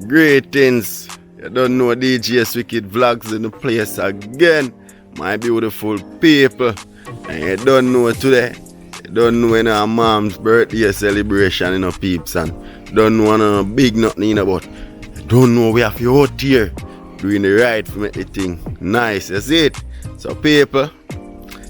Greetings. You don't know DJ SWICKED vlogs in the place again. My beautiful people. And you don't know today. You don't know when our mom's birthday celebration, peeps. And don't know no big nothing, but you don't know we have you out here doing the right to make the thing nice. You see it? So people,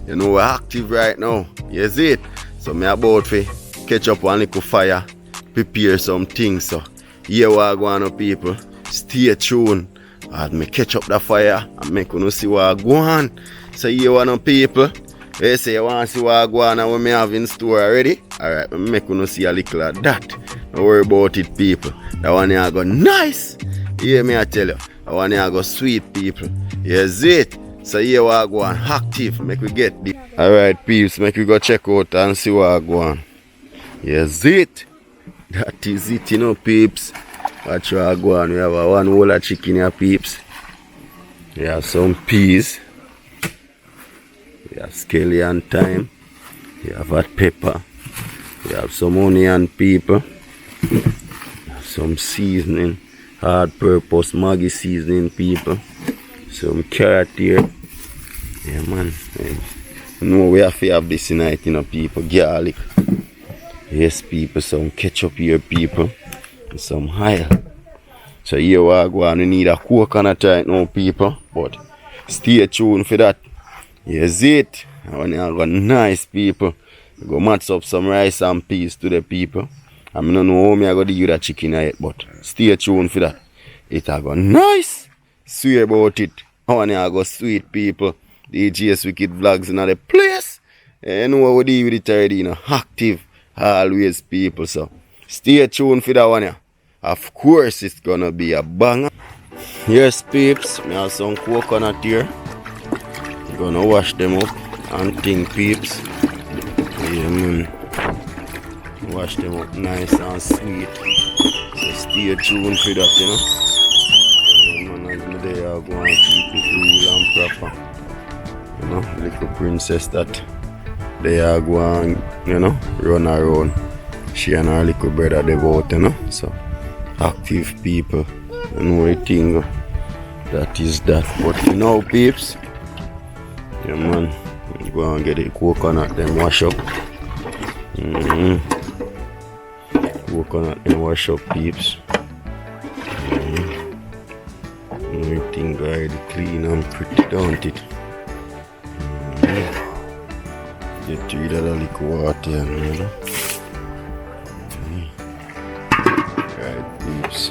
you know we're active right now. You see it? So me about to catch up on little fire, prepare some things. So here we are going on, people. Stay tuned as me catch up the fire and make you see what go on. So here we are, people. They say you want to see what go on and what me have in store already. Alright, I make you see a little of that. Don't worry about it, people. That one here go nice. Hear me I tell you. That one here go sweet, people. Yes it. So here we are going active. Make we get the alright, peeps. Make we go check out and see what go on. Yes it. That is it, peeps. Watch what go on. We have a one whole of chicken here, peeps. We have some peas. We have scallion thyme. We have hot pepper. We have some onion, people. We have some seasoning. Hard purpose Maggi seasoning, people. Some carrot here. Yeah, man. You know we have to have this tonight, people. Garlic. Yes, people. Some ketchup here, people. And some oil. So here we are going. We need a coconut right now, people. But stay tuned for that. Yes, it. I want to have nice, people. We go match up some rice and peas to the people. I don't know how I go to do that chicken yet, but stay tuned for that. It will go nice. Swear about it. I want to go sweet, people. DJ SWICKED vlogs in the place. You know what we do with it already, active always, people. So stay tuned for that one. Yeah. Of course, it's gonna be a banger. Yes, peeps. I have some coconut here. I'm gonna wash them up and think, peeps. Yeah, man. Wash them up nice and sweet. So stay tuned for that, Yeah, man, as they are going to keep it real and proper. Little princess that they are going, run around. She and her little brother they both, So active people. You know everything that is that. But peeps. Yeah, man. Go and get the coconut then wash up. Coconut then wash up, peeps. Everything already clean and pretty, don't it? Get rid of the liquid water, Right, peeps.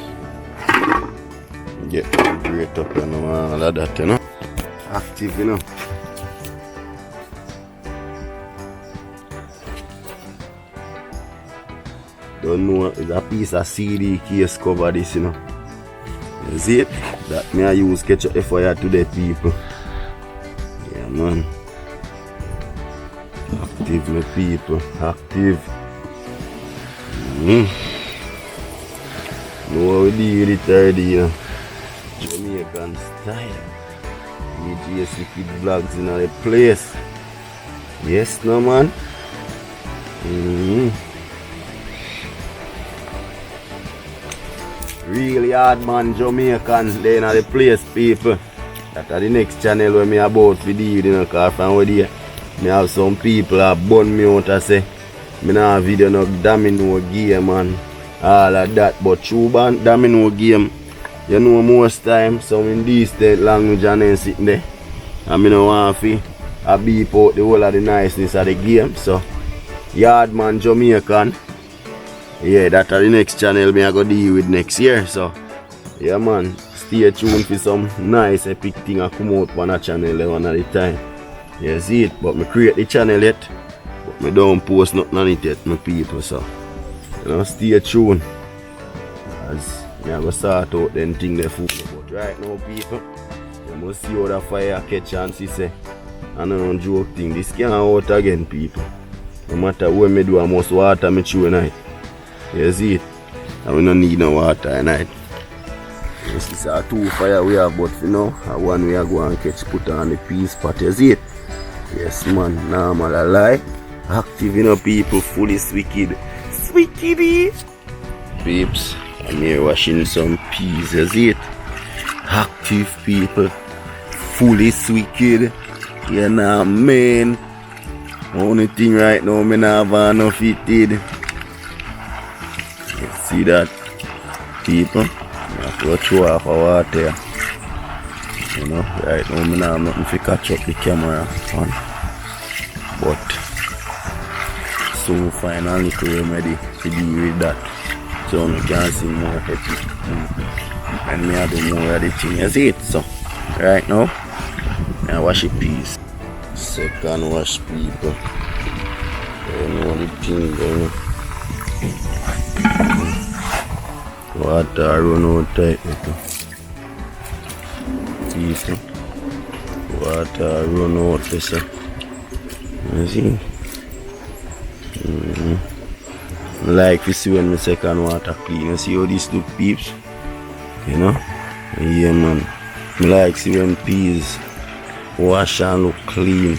Get the grate up and all of that, Active, Don't know, it's a piece of CD case cover this, You see it? That me I use ketchup FIR today, people. Yeah, man. Active, my people. Active. Know what we do with it already, Jamaican style. DJ SWICKED vlogs in the place. Yes, no, man. Really hard, man. Jamaican they in the place, people. That are the next channel where me about video, Cause from where there, me have some people that burn me out and say me not have video no domino game and all of that. But true ban domino game, most time some in distant language and then sitting there. And me no want to beep out the whole of the niceness of the game. So yard, man, Jamaican. Yeah, that's the next channel me I go deal with next year. So yeah, man, stay tuned for some nice epic thing I come out on a channel one at a time. Yeah, see it, but me create the channel yet, but me don't post nothing on it yet, my people. So stay tuned as me I go start out then thing the food. But right now, people, you must see how the fire catch and see say I don't joke thing. This can't out again, people. No matter what me do, I must water me through night. You see it? And we don't need no water at night. This is our two fire we have, but for now, one we are going to catch put on the peas pot. You see it? Yes, man. Normal alive. Active, people, fully SWICKED. SWICKED! Peeps, I'm here washing some peas, you see it? Active people, fully SWICKED. You know, man. Only thing right now, I not have enough fitted. You see that, people? I have to throw off our water. You know, right now, I don't have nothing to catch up the camera on. But soon find a little remedy to deal with that. So I can see more happy. And me I do more of the thing. You see it? So, right now, I wash the peas. Second wash, people. You know the thing going. Water run out tight. People. Water run out this. You see? Like you see when my second water clean. You see how this look, peeps? You know? Yeah, man. I like see when peas wash and look clean.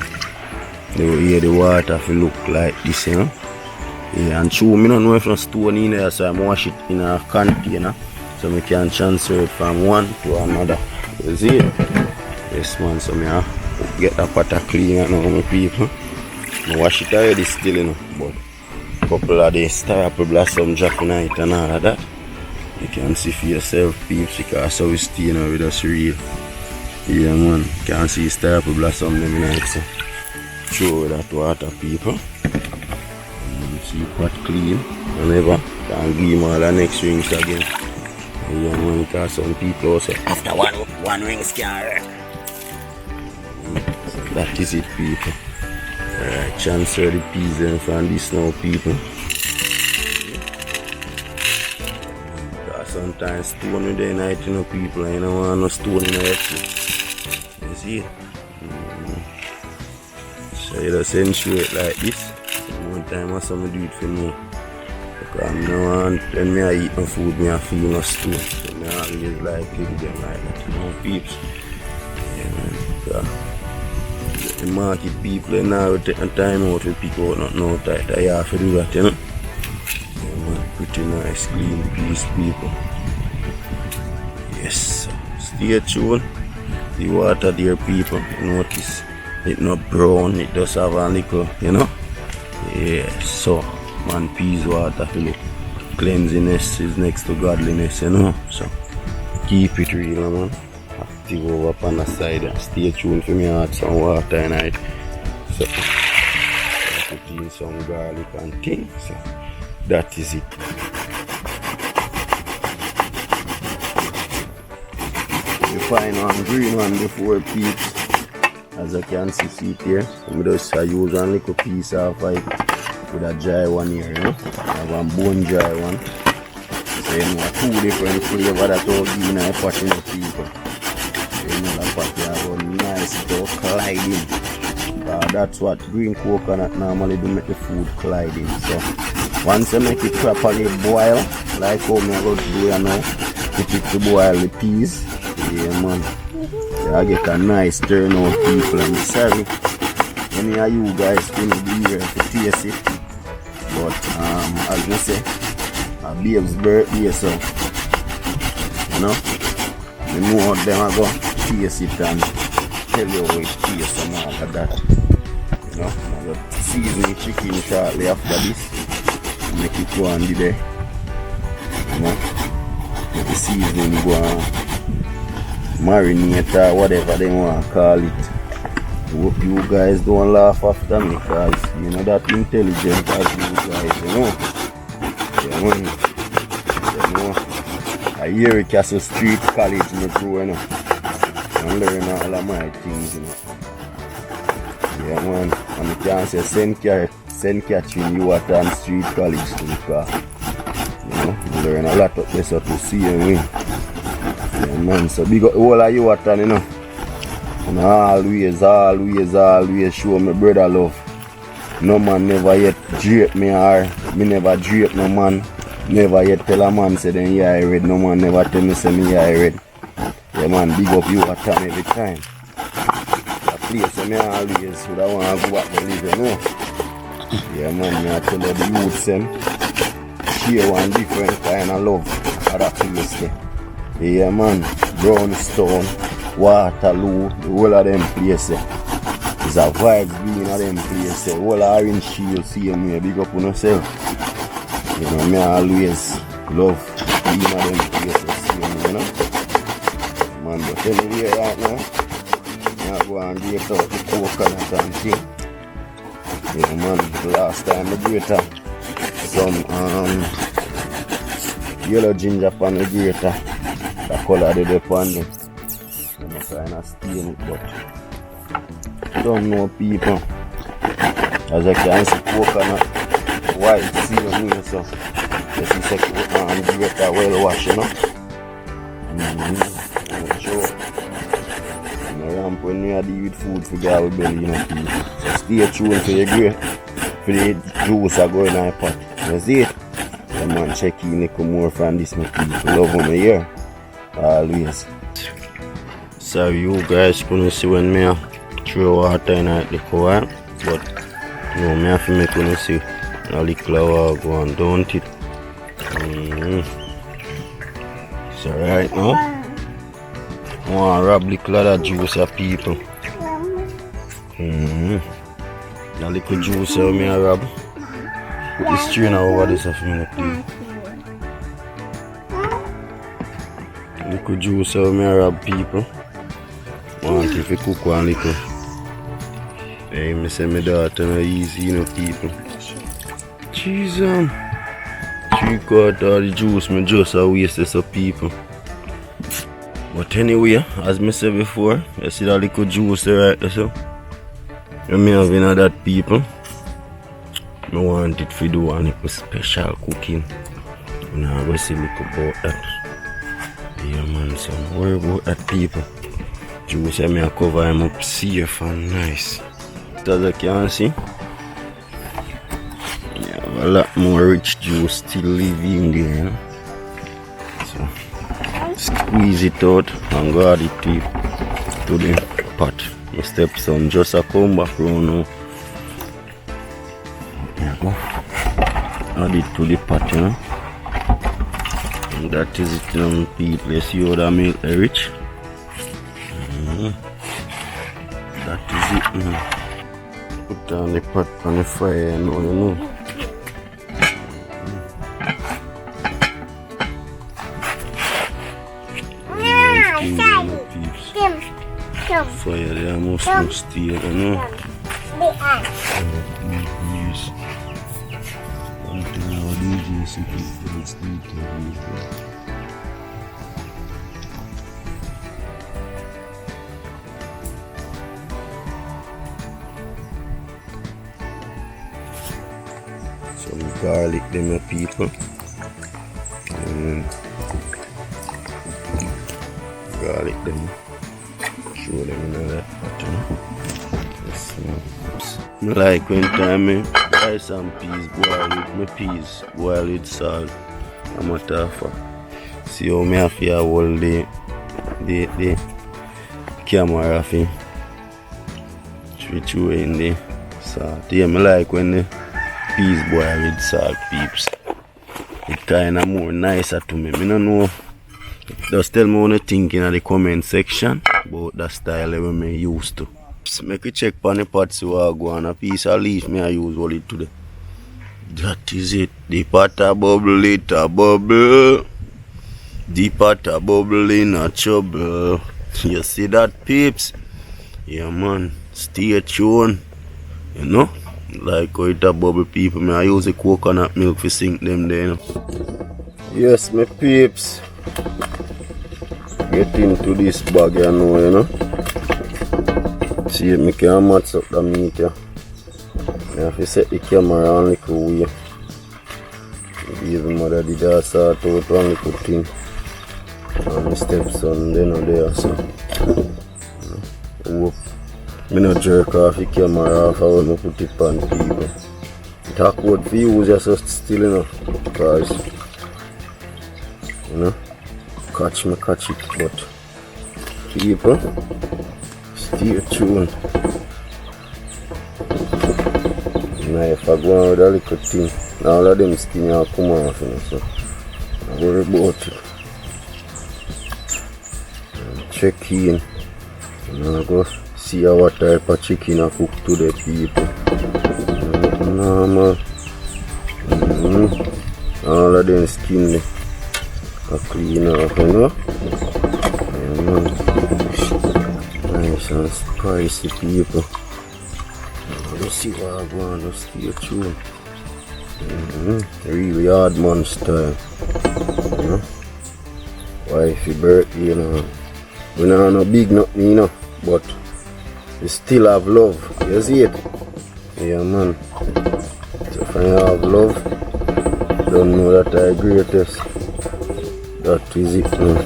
The water will look like this, you know. Yeah, and true, I don't know if no stone in there, so I wash it in a container so I can transfer it from one to another. You see it? Yes, man, so I get the pot clean now, my people. I wash it already still, you know, but a couple of the styrofoam blossom drop in it and all of that. You can see for yourself, peeps, because how we stay now with us real. Yeah, man, you can see styrofoam blossom them in it, so throw that water, people. You see pot clean, whenever can give him all the next rings again. Yeah, man, because some people also after one ring scan. So that is it, people. Alright, transfer the peas in from this now, people. Because sometimes stone with the night, you know, people, and you don't want no stone in the head. You see it? So you just ensure it like this. One time I saw me do it for me. Because I don't want, when I eat my food, I feel no stone. So I always like to do them like that, you know, peeps. Yeah, man. So, the market people now take the time out to pick out nothing out tight. I have to do that, you know. Yeah, man. Pretty nice, clean peas, people. Yes, stay tuned. The water there, people, notice it not brown, it does have a little, you know. Yeah, so man, peas water to look cleanliness is next to godliness, you know. So keep it real, man. Active over up on the side and stay tuned for me. I add some water tonight. So put in some garlic and things. So that is it. You find one green one before, peeps. As I can see it here, I'm just use one little piece of it with a dry one here, you know. I have one bone dry one. So you know, two different flavors that I'll give in a pot in the people. So you know, the pot you have a nice dog colliding. That's what green coconut normally do, make the food colliding. So once you make it properly boil, like how I'm going to do you now, put it to boil the peas. Yeah, man. I get a nice turnout, people. I'm sorry any of you guys couldn't be here to taste it, but as I say, a babe's birthday, so you know them are going to taste it and tell you how it tastes and all of that. You know, I'm going to season chicken shortly after this, make it go on the day. You know, make the seasoning go on. Marinate or whatever they want to call it. I hope you guys don't laugh after me, because you know that intelligent as you guys, you know. I hear it Castle Street College in the crew, you know. I'm learning all of my things, you know. Yeah, man. And I can say send catching you at Street College to the car. You know, I learn a lot of this to see and win. Yeah, man, so big up all of you at, you know. And always show me brother love. No man never yet drape me, or me never drape no man. Never yet tell a man say then yeah I read. No man never tell me say me yeah I read. Yeah, man, big up you at time every time. A place where me always would I want to go back to live, you know. Yeah, man, me I tell you the youths them share one different kind of love. other place there. Yeah man, Brownstone, Waterloo, the whole of them places. It's a vibes being at them places. The whole of Orange Shield, see me, big up on yourself. You know, me always love being at them places, see me, you know. Man, but anyway right now, I go and get out the coconut and thing. Yeah man, last time I get some yellow ginger pan the grater. The color they depend on. I'm trying to stain it, but don't know people. As I can see coconut white seal me, so this is a grater well wash, you know. Sure. When you deal with food for girl belly, you know, people. So stay tuned for your grate, for the juice are going in the pot. You see it? The man check in, come more from this, my people. Love them here. Always. Sorry you guys couldn't see when me throw water in the car, but no, me have to make you see a little water go on, don't it? So right now, I want to rub a little of that juice of people. A little juice of me I rub. Put the strainer over this for me, please. Little juice of me rub people. Want if you cook one little. Hey, me say my daughter no easy, you know, people. Jesus. 3/4 of the juice me just a waste this of people. But anyway, as me said before, you see that little juice there right there, so. You may have in that people. I want it to do one special cooking. And I'm going to see look about that. Yeah man, so worry about that people. Juice I may cover him up safe and nice. As you can see, you have a lot more rich juice still living there, you know? So squeeze it out and go add it to the pot. My stepson just a come back round now. There you go. Add it to the pot, you know? And that is it, people. You see how that milk is rich? That is it now. Put down the pot on the fire and all, you know. Fire there must not stay, you know. Yes. Until our DJ secret stay. Some garlic them people. Garlic them. Show them in that pot, you know. Yes, I like when time I buy some peas, boil with my peas, boil with salt. I'm a tougher. See how me have to hold the camera thing. Switch you in the salt. Yeah, I like when the peas boil with salt, peeps. It kinda more nicer to me. I don't know. Just tell me what you think in the comment section about that style that I used to. Just make a check on the pot so I go on a piece of leaf I use all it today. That is it. The pot a bubble, it a bubble. The pot a bubble in a trouble. You see that, peeps? Yeah man, stay tuned. You know? Like how it a bubble, people. I use the coconut milk to sink them there, you know? Yes, my peeps. Get into this bag you know, you know. See if I can match up the meat here. I have to set the camera on a little way. Even mother did that sort out one little thing. And my stepson they know there, so hope I not jerk off the camera off when I put it on people. It awkward for you just still enough because you know catch it, but people stay tuned. Now if I go on with a little thing, all of them skin will come off, you know, so I Worry about it. Check in. And I go see what type of chicken I cook today, people. Normal. All of them skin they I clean off, you know. Nice and spicy, people. Let's see what I want to stay tuned. Really hard man style. You know? Wifey birthday, you know. We not no big nothing, you know, but we still have love. You see it? Yeah, man. So if I have love, don't know that I greatest. That is it, man.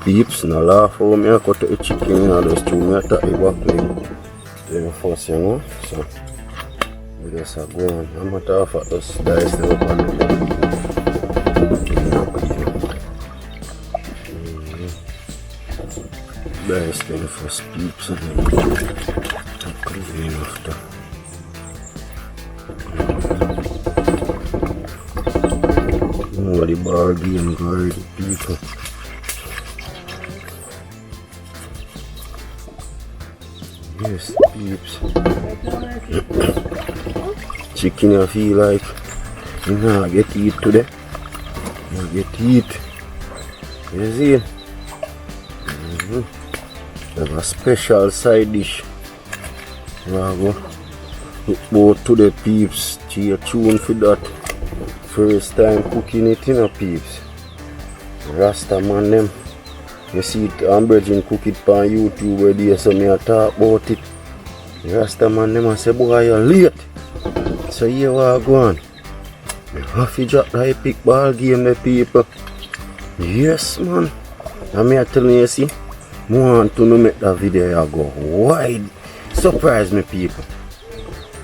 Peeps, no laugh how me I cut the chicken, you know, just to me attack the back leg. Then first, you know, so we just go on. I'm not half at us dice them up on the leg. Dice them first, peeps, and then clean after. Oh, the bar game guard, people. Yes, peeps. Chicken I feel like you know, get eat today. You get eat. You see? Have a special side dish. I go look to the peeps. Stay tuned for that. First time cooking it, you know, peeps. Rasta man them. You see it, I'm brethren cook it on YouTube where they so me a talk about it. Rasta man them a say, boy, you're late. So here we are going. You have to drop the epic ball game, the people. Yes, man. And me a telling you, see, I want to make that video go wide. Surprise me, people.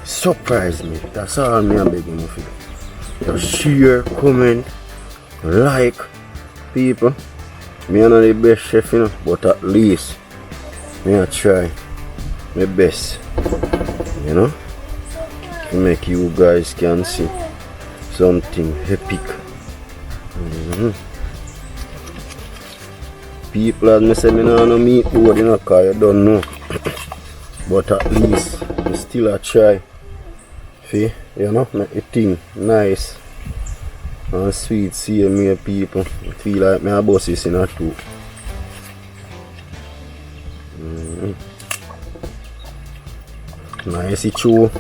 Surprise me. That's all me I'm begging you for. Just share, comment, like, people. Me are not the best chef, you know, but at least me I try my best, you know, to make you guys can see something epic. People as me say me not no meat board, you know, cause you don't know. But at least me still a try. See, you know, make the thing nice and sweet. See me people. I feel like my boss is in a too. Nice it chew.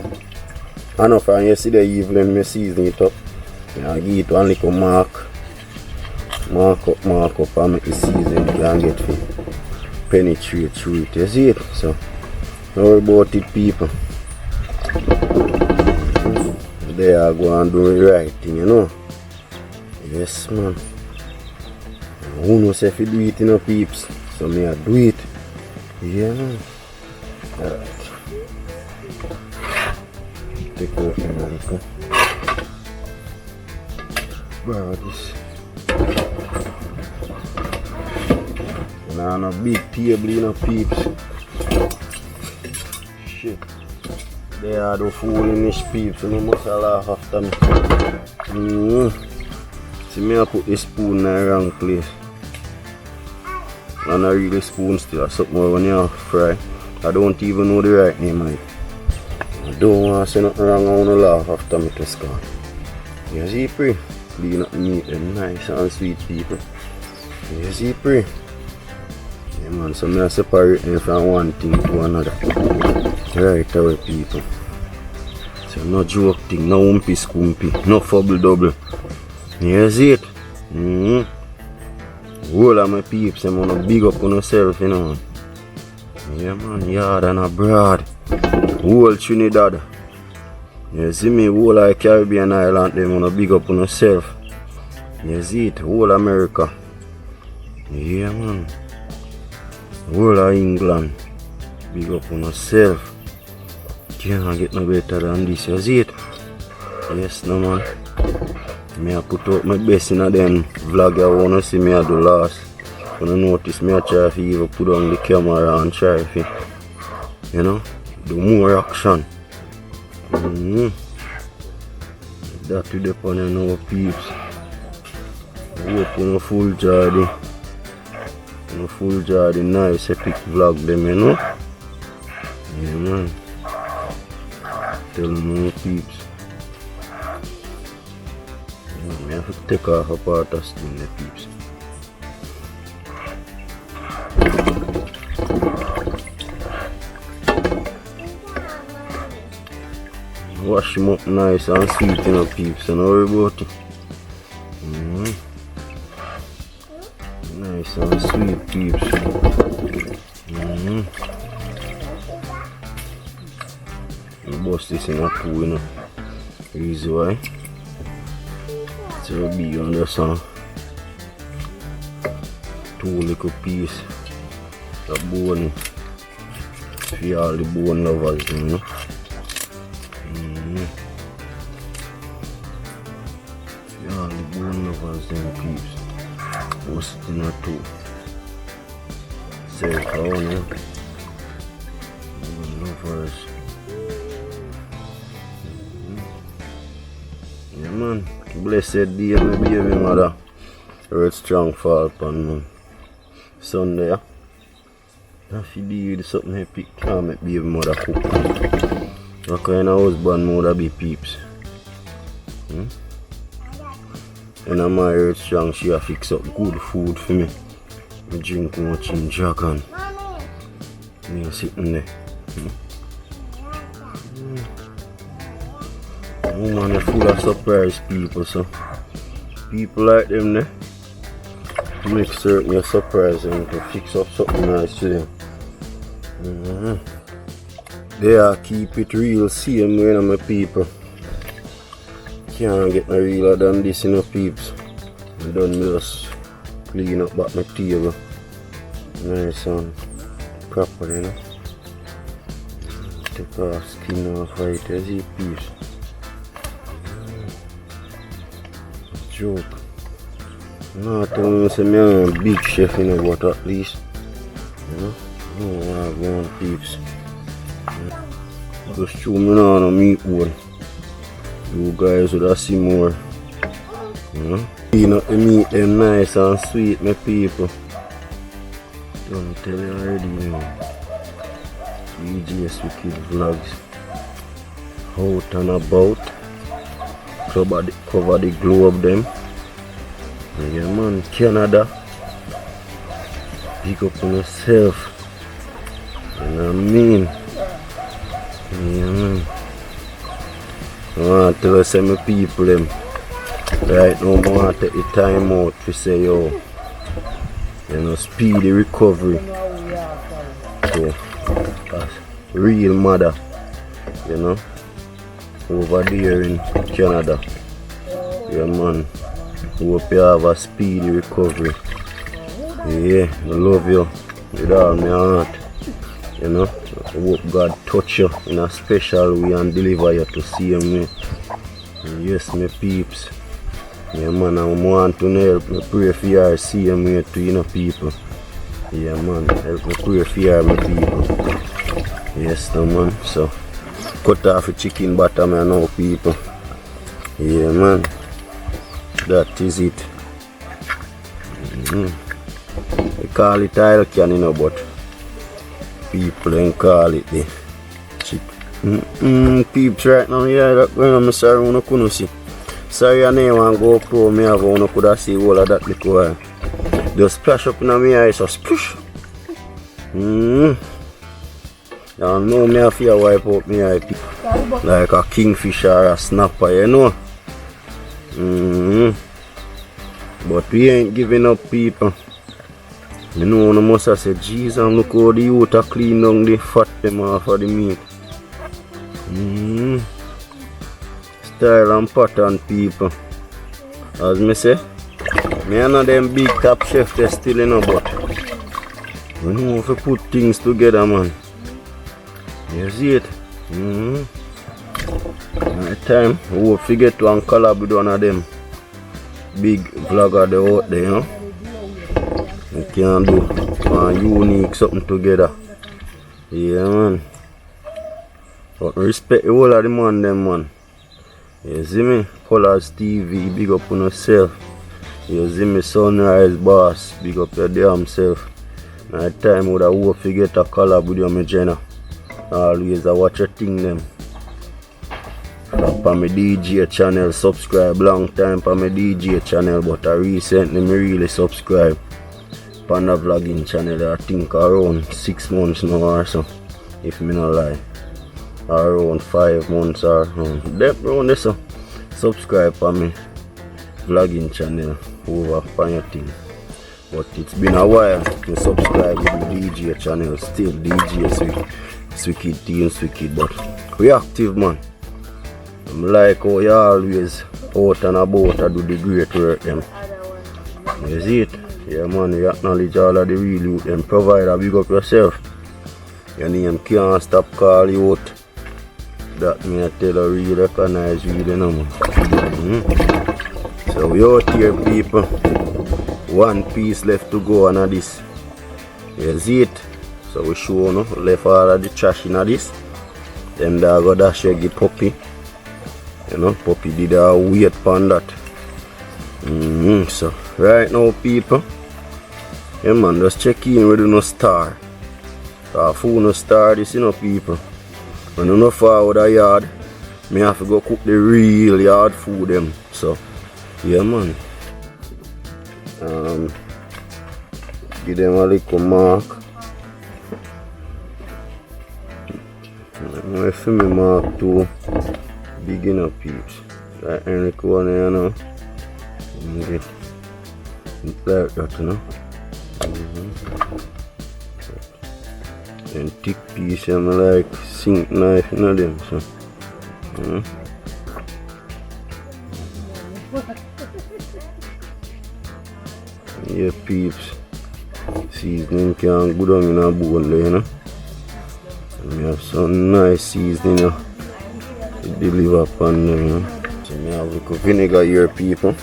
I know from yesterday evening I season it up. I give it one little mark up and make the season can get to penetrate through it. You see it? So don't worry about it, people. They are going to do the right thing, you know. Yes, man. Who knows if you do it, you know, peeps? So me I do it. Yeah, man. Alright. Take off the milk. Borrow this. Now no big table, you know, peeps. Shit. They are the foolish peeps, so you must laugh after me. See me I put the spoon in the wrong place. And I really spoon still or something when you fry. I don't even know the right name of it. I don't want to say nothing wrong, I want to laugh after me to score. You see, pre? Clean up the meat and nice and sweet, people. You see, pre? Yeah, man, so I separate them from one thing to another. Right away, people. So no joke thing, no umpy scumpy, no fubble double. You see it? All of my peeps, I'm gonna big up on yourself, you know. Yeah, man, yard and abroad. Whole Trinidad. You see me, whole of Caribbean island, they wanna big up on yourself. You see it? Whole America. Yeah, man. Whole of England. Big up on yourself. Can't get no better than this, you see it? Yes, no, man. I put out my best in a them vlog I wanna see me I do last. When you notice me I try to even put on the camera and try to, you know, do more action. That we depend on our peeps. Hope you full jar full jar the nice epic vlog them, you know. Yeah man. Tell me peeps. I have to take off a part of skin the peeps. Wash them up nice and sweet, you know, peeps, and don't worry about it. Nice and sweet, peeps. You bust this in a two, you know. Easy, why? So be on this one. Two little piece of bone for all the bone lovers, you know. For all the bone lovers, them peeps. Bust it in a two. Say it on, yeah. Bone lovers. Yeah man. Blessed day, my baby mother. Earth strong fall upon Sunday. Yeah? If you do something epic, can't make baby mother cook. What kind of husband mother be peeps? And my earth strong, she a fix up good food for me. I drink much in dragon. Me sitting there. Woman is full of surprise people, so people like them there. Make certain you surprise them to fix up something nice to them. They are keep it real same way, my people. Can't get no realer than this, you know, peeps. I done just clean up back my table. Nice and proper, you know. Take off skin off right, you see, peeps. Joke. No, tell me say me I'm a big chef, you know, but at least, you know, I want peeps. Just show me now on a meat board. You guys would have see more. You know? Clean up the meat them nice and sweet, my people. Don't tell you already, you know. SWICKED vlogs. Out and about. Cover the globe them. Yeah man, Canada. Pick up on yourself. You know what I mean? Yeah man. I want to tell us my people them. Right now I want to take the time out to say yo, you know, speedy recovery. So that's real mother, you know, over there in Canada. Yeah man. Hope you have a speedy recovery. Yeah, I love you with all my heart. You know, I hope God touch you in a special way and deliver you to see me. Yes, my peeps. Yeah man, I want to help me pray for you, see me to, you know, people. Yeah man, help me pray for you, my people. Yes no man, so cut off the chicken bottom and now people. Yeah man. That is it. They call it oil can, you know, but people don't call it the chicken. Peeps right now, yeah, that going on, I'm sorry, I couldn't see. Sorry, I never want to go pro, me have one could have see all of that liquor. Just splash up in my eyes, so splash. I know me have to wipe out my eye like a kingfisher or a snapper, you know. But we ain't giving up, people. You know, I must have said, Jesus, look how the youth are clean down the fat them off of the meat. Style and pattern, people. As me say, me and them big top chef they still, you know, but we know how to put things together, man. You see it? At time, we will forget to collab with one of them big vlogger out there, you know. We can do unique something together. Yeah man. But respect the whole of the man them man. You see me? Colors TV, big up on yourself. You see me? Sunrise Boss, big up your damn self. Night time would I hope to get a collab with you, my Jenna. Always I watch your thing them. For my DJ channel, subscribe long time for my DJ channel, but I recently me really subscribe for the vlogging channel. I think around 6 months now or so, if me not lie. Around 5 months or around this. So subscribe for me vlogging channel over for your thing. But it's been a while to subscribe with the DJ channel. Still DJ SWICKED, Team SWICKED, but we active, man. I'm like how you always out and about to do the great work them. You see it? Yeah, man, you acknowledge all of the real youth them. Provide a big up yourself. Your name can't stop call you out. That me I tell you, really recognize you, you know, man. So we out here, people. One piece left to go on this. You see it? So we show no left all of the trash in this. Then I got that shaggy puppy. You know, puppy did a wait on that. So right now, people, yeah, man, just check in with no star. Food no star this, you know, people. When you no forward a yard, me have to go cook the real yard food them. So yeah, man. Give them a little mark. I feel me mark too. Beginner peeps. Like any corner, you know. Get it like that, you know. And thick piece, I'm like sink knife, you know them. So, yeah, peeps. Seasoning can go down in a bone there, you know. And we have some nice seasoning, you know. Deliver upon them, you know. So we have little vinegar here, people.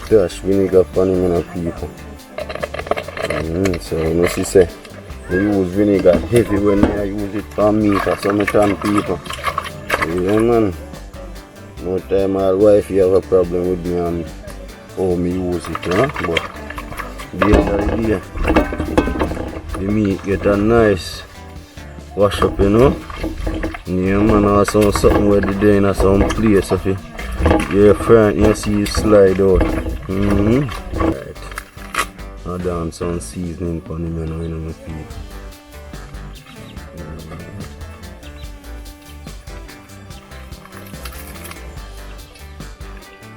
Dash vinegar upon them, you know, people. So you know, she say we use vinegar heavy when I use it for meat or some time, people. Yeah, man. No time my wife you have a problem with me and how me use it, you know. But the other day, the meat get a nice wash up, you know. Yeah, man, or something where they doing at some place of it. Yeah, friend, you see you slide out. Right. Now down some seasoning for him, you know, my people.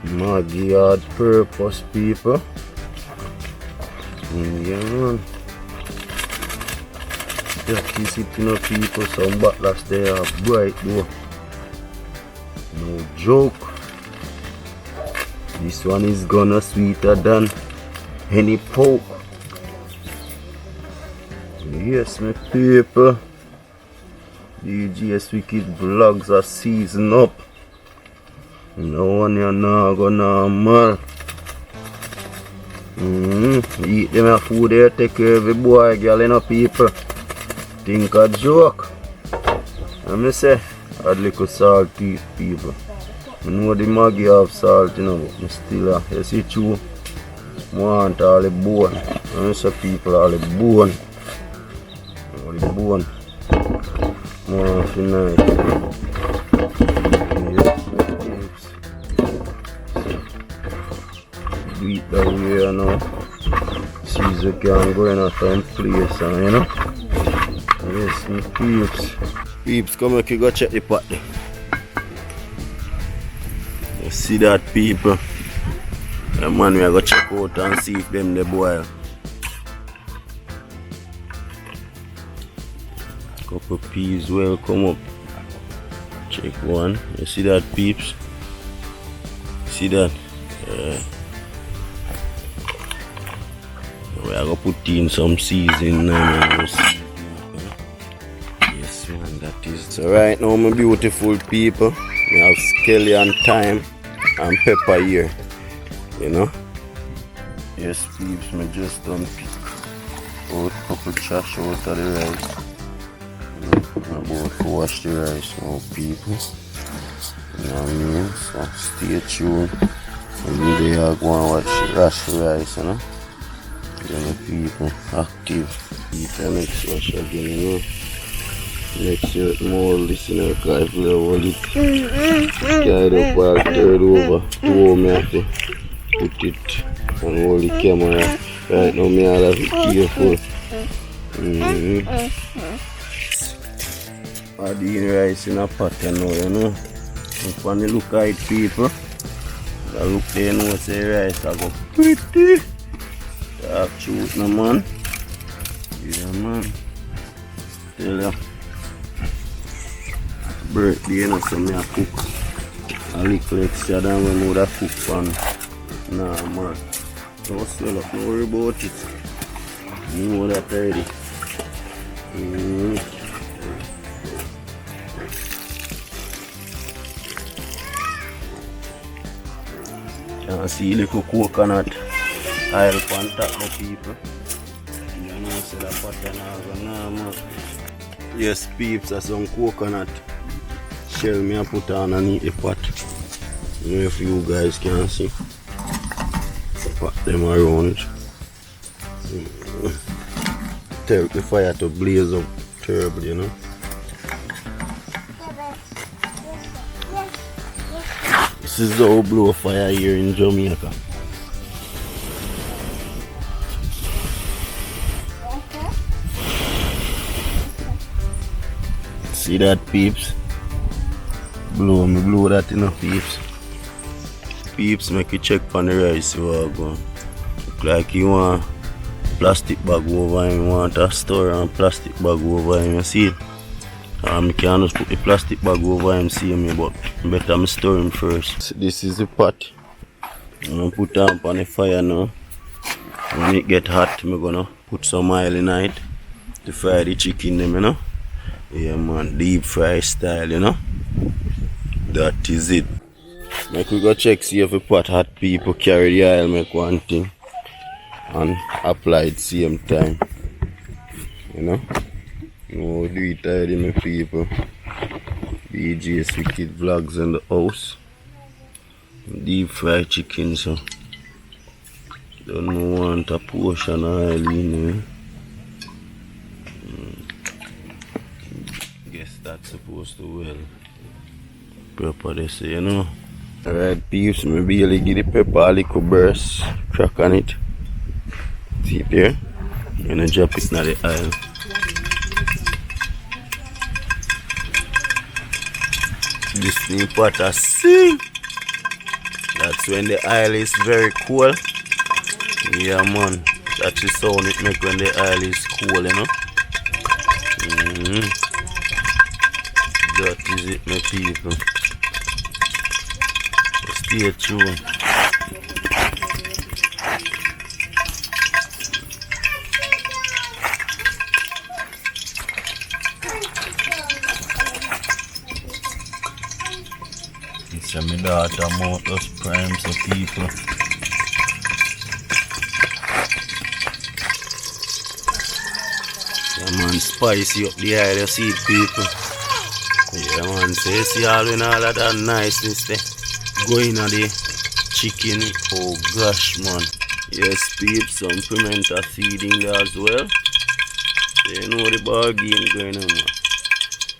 Maggi hard purpose, people. Yeah, man. Just kiss it, you know, people. Some backlash there are bright though. No joke. This one is gonna sweeter than any pork. Yes, my people. DJ SWICKED vlogs are season up. No one you know go normal. Eat them a food there, take care of the boy, girl, you know, people. Think a joke. Let me say, add little salt to it, people. I know the Maggi have salt, you know, but I still you see too. I want all the bone. Let me say, people, all the bone. All the bone. More tonight. Do it that way, you know. Caesar can go in a some place, you know. Yes, my peeps. Peeps, come here, you go check the pot there. You see that, people? Yeah, man, we are going to check out and see if them they boil. Couple peas will come up. Check one. You see that, peeps? See that? We are going to put in some seasoning now. Yes, man, that is. So right now, my beautiful people, we have scallion, thyme and pepper here. You know? Yes, peeps, me just done pick out a couple trash out of the rice. I'm about to wash the rice now, people. You know what I mean? So stay tuned. And they are going to wash the rice, you know? Then the people active. Eat the next wash again, you know? Make sure more listener because if you hold it carried up or turn over to me have to put it and hold the camera. Right now me have to be careful. Adding rice in a pot now, you know. If you look at it, people, you look there and know say rice I go pretty. Talk truth no man. Yeah man. Tell you. Birthday, you know, so me a cook a little extra than when I would have cooked pan. Nah, man. Don't swell up, don't worry about it. You know that already. Can see little coconut oil on top of people. You know, say that pattern are nah, man. Yes, peeps, that's some coconut shell me I put on underneath the pot. I don't know if you guys can see. Pat them around. Tell the fire to blaze up terribly, you know. This is how we blow fire here in Jamaica. See that, peeps? Blow that enough, peeps. Peeps, make you check on the rice you are going. Look like you want plastic bag over him, you want a store and plastic bag over him, you see it? You can just put the plastic bag over him, see me, but better me store him first. This is the pot. I'm gonna put it up on the fire now. When it get hot, I'm gonna put some oil in it to fry the chicken, you know? Yeah man, deep fry style, you know. That is it. Make we go check see if the pot hot, people carry the oil, make one thing and apply it same time. You know? No, do it already, my people. DJ SWICKED vlogs in the house. Deep fried chicken, so don't want a portion of oil in there. Guess that's supposed to well pepper this, you know. Alright peeps, me barely give the pepper a little burst, crack on it. See it there? And then drop it in the oil. This thing pot a sing. That's when the oil is very cool. Yeah man, that's the sound it make when the oil is cool, you know. That is it, my people. Stay tuned. It's my daughter mouth just prime some people. Yeah man, spicy up the eye, you see it, people. Yeah man, so you see all in all of that niceness there. Going on the chicken, oh gosh man. Yes peeps, some pimento seed in there as well. So you know the ball game going on, man.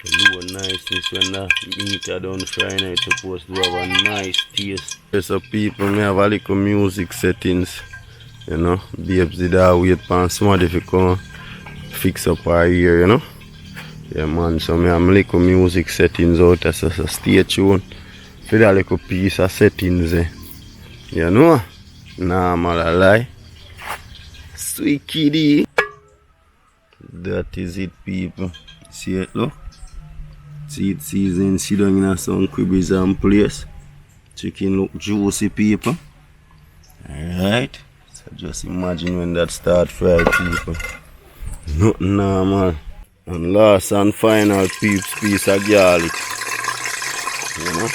The low niceness when the meat are done frying, it's supposed to have a nice taste. So people, me have a little music settings. You know, babes did that wait for somebody to come fix up our ear, you know. Yeah man, so me have a little music settings out there, so stay tuned for that little piece of settings there. You know? Nah, man, I lie. SWICKED. That is it, people. See it, look. See it season, sit down in some cribbies and place. Chicken look juicy, people. Alright. So just imagine when that start fry, people. Nothing normal. And last and final piece of garlic. You know?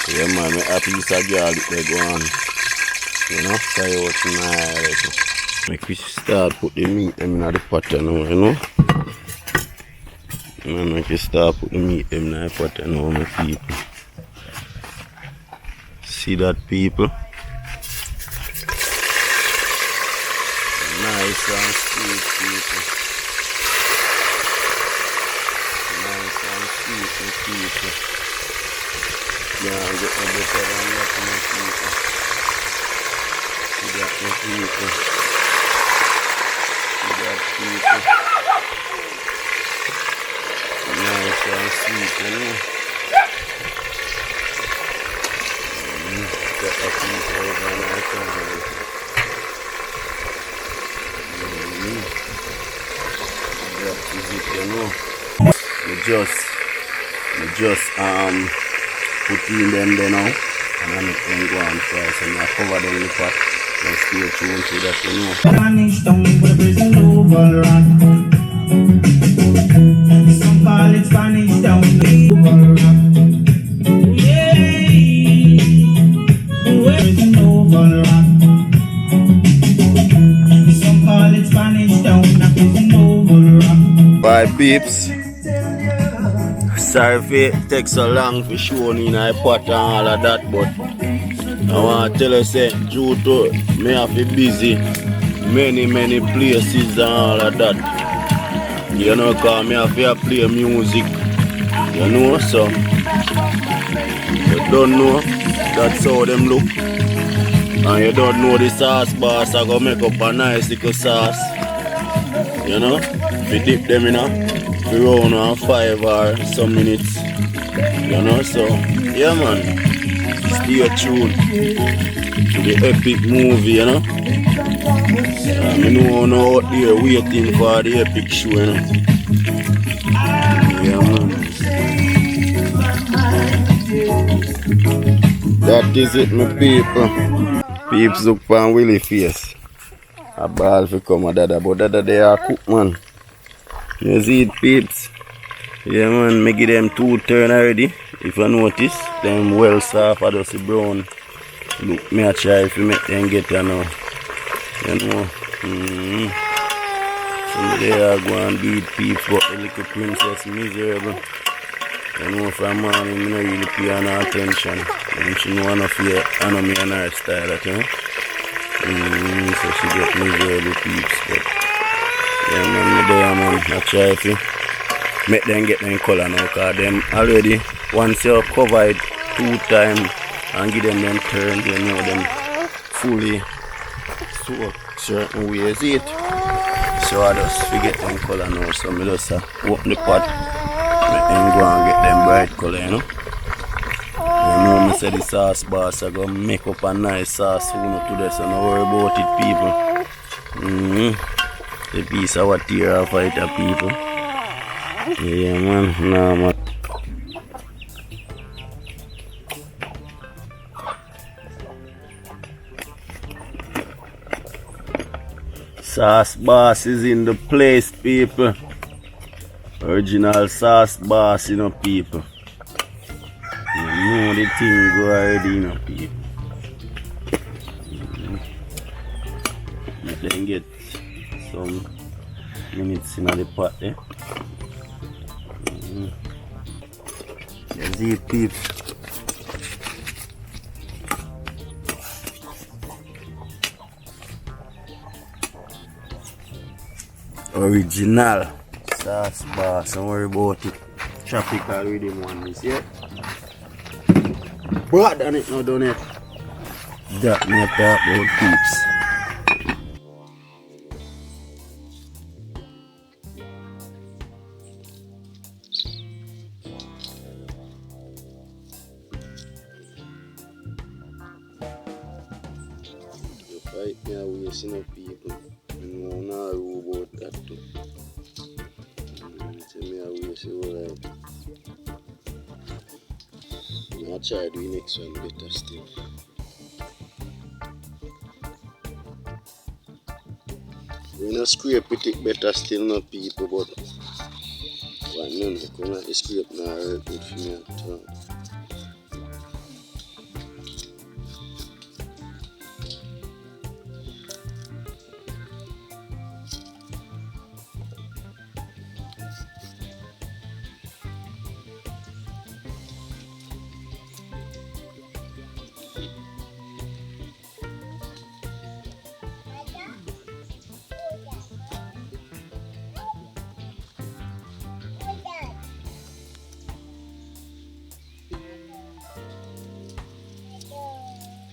Yeah man, a piece of garlic they go on. You know, fry out nice. Make we start put the meat in the pot now, you know. Man, I can start put the meat them now, pot and all my people. See that, people? Nice and sweet, people. Nice and sweet, my people. Yeah, get no better than that, my people. See that, my people. See that, people. Nice and sweet, you know. Got that piece over on our family. That is it, you know. We just put in them there now, and then go and fry. So I cover them with pot and stay tuned to that, you know. Some call it Spanish Town. Bye peeps. Sorry if it takes so long for showing in a pot and all of that, but I want to tell you say due to me have to busy many places and all of that. You know, cause me have to play music. You know, so you don't know that's how them look. And you don't know the sauce boss, I go make up a nice little sauce. You know, we dip them in around 5 or some minutes. You know, so yeah man, stay tuned to the epic movie, you know. I know out there waiting for the epic show, you know. Yeah man. That is it, my people. Peeps look for Willie face. A ball for come a dada, but dada they are cook, man. You see it, peeps? Yeah, man, me give them 2 turn already. If you notice, them well soft, I just see brown. Look, me a try if you make them get you now. You know. So they are going to beat peeps, but the little princess miserable. You know, from morning, me not really pay no attention. And she know enough here, I know me and her style, that, you know. So she get miserable peeps, but yeah man, me there man, I try to make them get them color now, cause them already, once you cover it 2 times and give them turn, you know them fully soak certain ways it. So I just forget them color now, so I just open the pot, make them go and get them bright color, you know. You know me say the sauce boss, I go make up a nice sauce today, so don't worry about it, people. The piece of what tear off it, people. Yeah man, nah man. Sauce boss is in the place, people. Original sauce boss, you know, people. You know the thing go already, you know, people. Let them get some minutes in the pot there. You see it, peeps. Original sauce bar, don't worry about it. Tropical rhythm one this, yeah? Broad on it now, don't it? That me talk about, peeps. Fight me a wasting of people. You know, now I know about that too. Tell me a waste of life. I'll try to do the next one better still. We not scrape it better still, no people, but what no, come at the scrape now hurt good for me at all.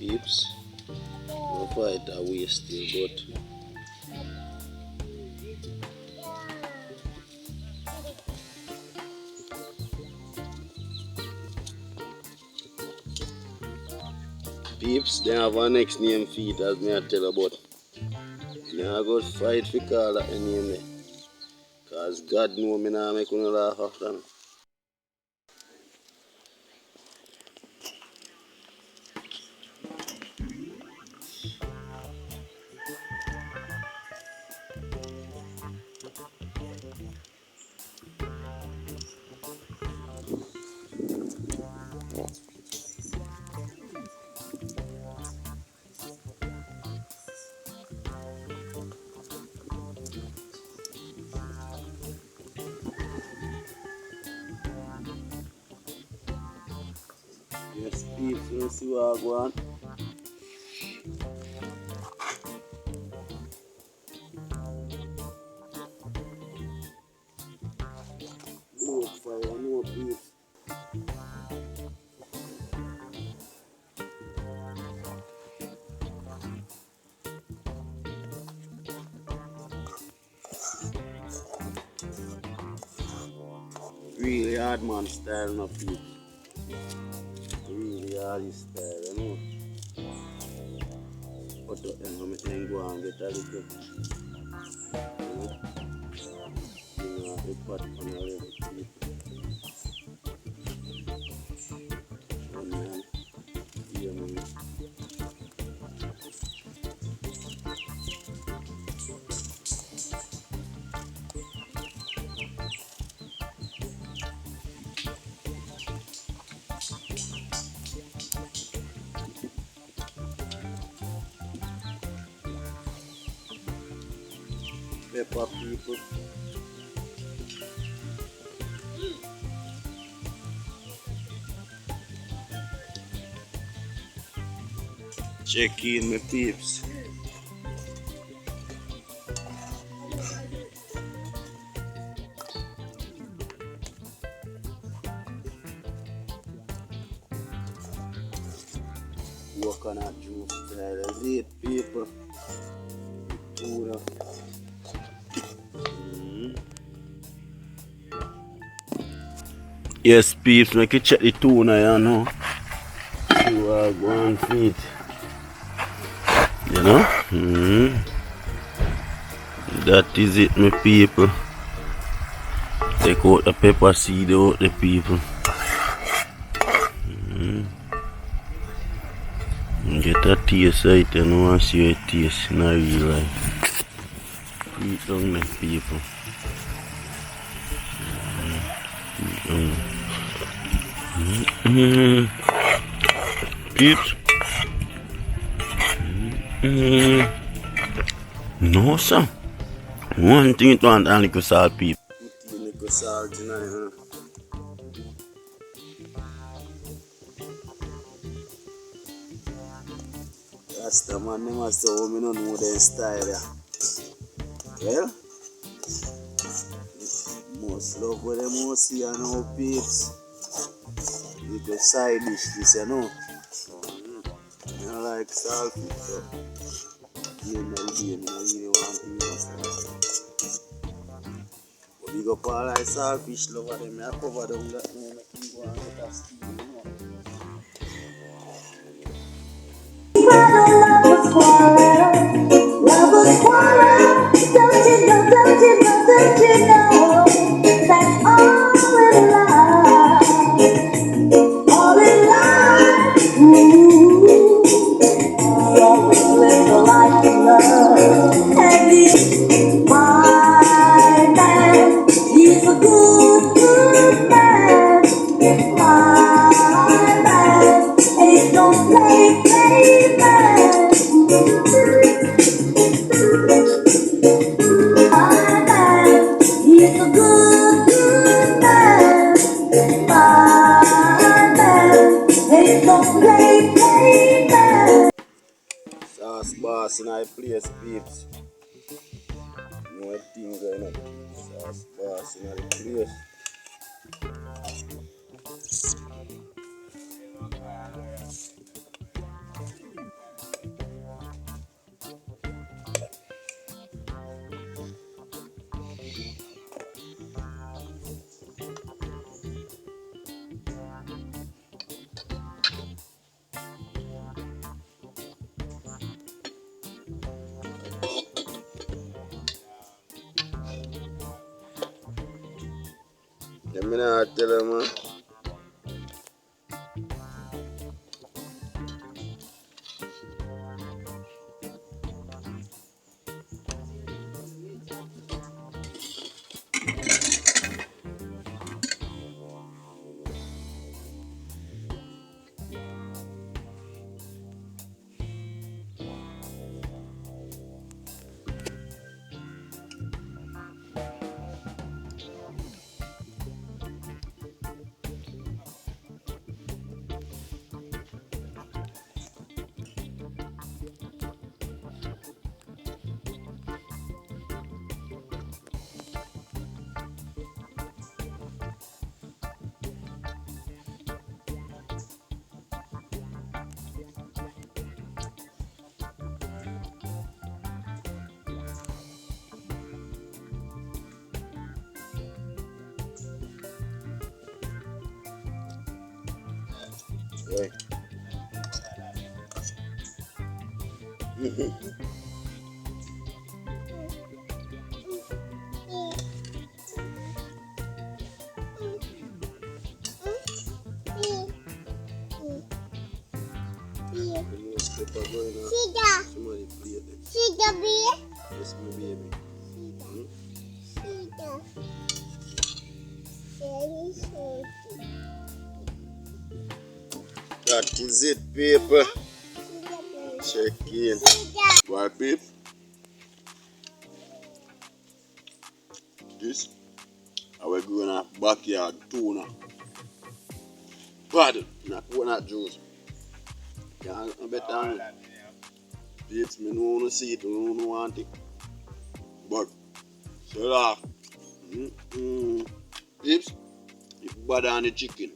peeps. No fight away still, but peeps, they have our next name feet as me I tell about. Me I go fight for call that name there. Cause God know me now make una laugh after me. Yes, peeps, you see what I go on. No fire, no peeps. Really hard man style, no peeps. Really hard style, you know. But I'm going to go and get a little, the pot on a little peep. Onion, lemon. Pepper people. Check in my peeps. Coconut juice style. That's it, people. Tuna. Yes, peeps, make you check the tuna, you know. See what I go and feed. You know? That is it, my people. Take out the pepper seed out the people. Get a taste right, you know, and see how it tastes in real life. Eat down the people. Peeps. No, sir. One thing to want a little salt, people. Put a little salt in there. That's the man, they must say, we don't know their style. Yeah? Well, most love what they most see, you know, peeps. Little side dish, this, you know. I like saltfish, so I really want to eat saltfish. But big up all like saltfish lover, them I cover down that now, make him go and get a steam, you know. Love a quarrel, don't you know, that's all in life, all in life, always live the life of love, and my man, he's a good, good man, my man, ain't no play man. He's a good, good man. My man, ain't no play man. Sauce boss in our place, peeps. No thing going on. Sauce boss in our place. Let me not tell you, man. Right. Somebody play it. See the baby? Yes, my baby. That is it, people. Check in. Why, peep? This, our growing a backyard tuna. Pardon, not coconut juice. Yeah, I better. Peeps, me no want to see it, no want it. But, so peeps, it's bad on the chicken.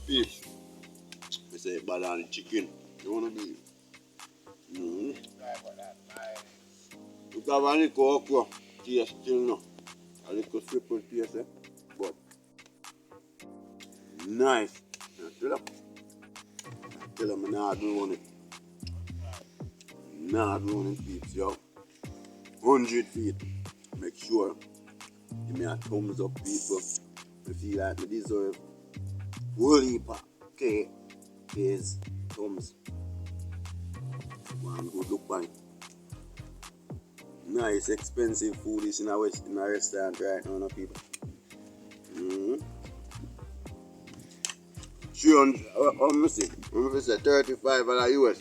Peeps, I say bad on the chicken. You want to be? Look at a little okra taste still no. A little triple taste, but nice. I tell them I'm not doing it. Not doing it, peeps, yo. 100 feet. Make sure give me a thumbs up, people. I feel like I deserve whole heap of K's thumbs. One good look on it. Nice, expensive food is in a restaurant right now, no people. 300, how much is it? How much is it? $35 US.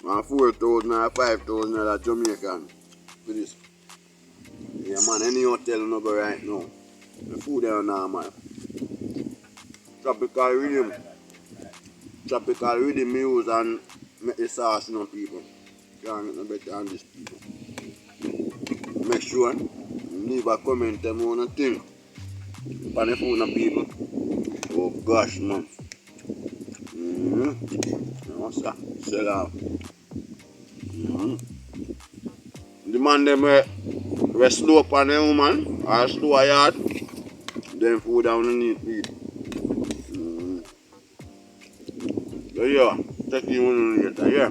And $4,000 or $5,000 Jamaican for this. Yeah, man, any hotel no go right now. The food there now, man. Tropical rhythm use and make the sauce, you know, people. Can't get no better than this, people. Make sure leave a comment and one thing on the phone of people. Oh gosh, man. What's that? Sell out. The man them we slow up on them woman or slow a yard, then food down underneath feed. So yeah, take you one later, yeah.